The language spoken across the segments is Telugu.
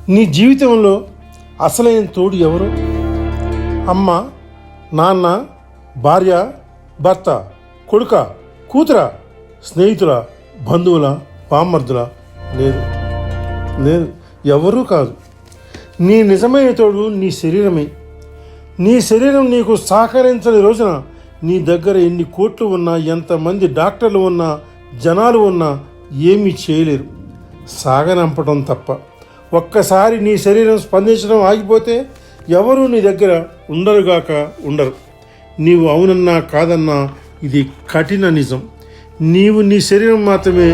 నీ జీవితంలో అసలైన తోడు ఎవరు? అమ్మ, నాన్న, భార్య, భర్త, కొడుక, కూతుర, స్నేహితుల, బంధువుల, బామ్మర్దుల? లేదు, లేదు, ఎవరూ కాదు. నీ నిజమైన తోడు నీ శరీరమే. నీ శరీరం నీకు సహకరించని రోజున నీ దగ్గర ఎన్ని కోట్లు ఉన్నా, ఎంతమంది డాక్టర్లు ఉన్నా, జనాలు ఉన్నా ఏమీ చేయలేరు, సాగనంపడం తప్ప. ఒక్కసారి నీ శరీరం స్పందించడం ఆగిపోతే ఎవరూ నీ దగ్గర ఉండరుగాక ఉండరు. నీవు అవునన్నా కాదన్నా ఇది కఠిన నిజం. నీవు నీ శరీరం మాత్రమే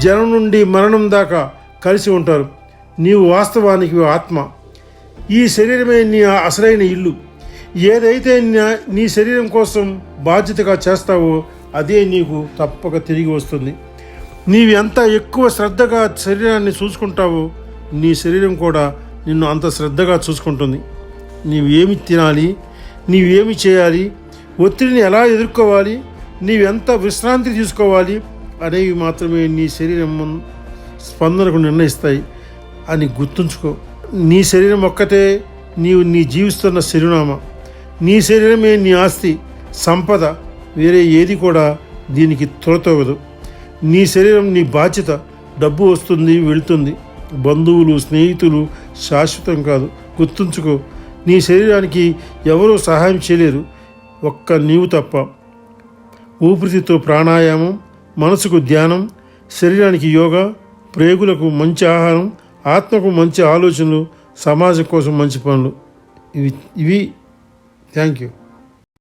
జనం నుండి మరణం దాకా కలిసి ఉంటారు. నీవు వాస్తవానికి ఆత్మ. ఈ శరీరమే నీ అసలైన ఇల్లు. ఏదైతే నీ శరీరం కోసం బాధ్యతగా చేస్తావో అదే నీకు తప్పక తిరిగి వస్తుంది. నీవు ఎంత ఎక్కువ శ్రద్ధగా శరీరాన్ని చూసుకుంటావో నీ శరీరం కూడా నిన్ను అంత శ్రద్ధగా చూసుకుంటుంది. నీవేమి తినాలి, నీవేమి చేయాలి, ఒత్తిడిని ఎలా ఎదుర్కోవాలి, నీవెంత విశ్రాంతి తీసుకోవాలి అనేవి మాత్రమే నీ శరీరం స్పందనకు నిర్ణయిస్తాయి అని గుర్తుంచుకో. నీ శరీరం ఒక్కటే నీ జీవిస్తున్న చిరునామా. నీ శరీరమే నీ ఆస్తి, సంపద. వేరే ఏది కూడా దీనికి తొలతోగదు. నీ శరీరం నీ బాధ్యత. డబ్బు వస్తుంది, వెళుతుంది. బంధువులు, స్నేహితులు శాశ్వతం కాదు. గుర్తుంచుకో, నీ శరీరానికి ఎవరూ సహాయం చేయలేరు, ఒక్క నీవు తప్ప. ఊపిరితో ప్రాణాయామం, మనసుకు ధ్యానం, శరీరానికి యోగా, ప్రేగులకు మంచి ఆహారం, ఆత్మకు మంచి ఆలోచనలు, సమాజం కోసం మంచి పనులు. ఇవి థ్యాంక్ యూ.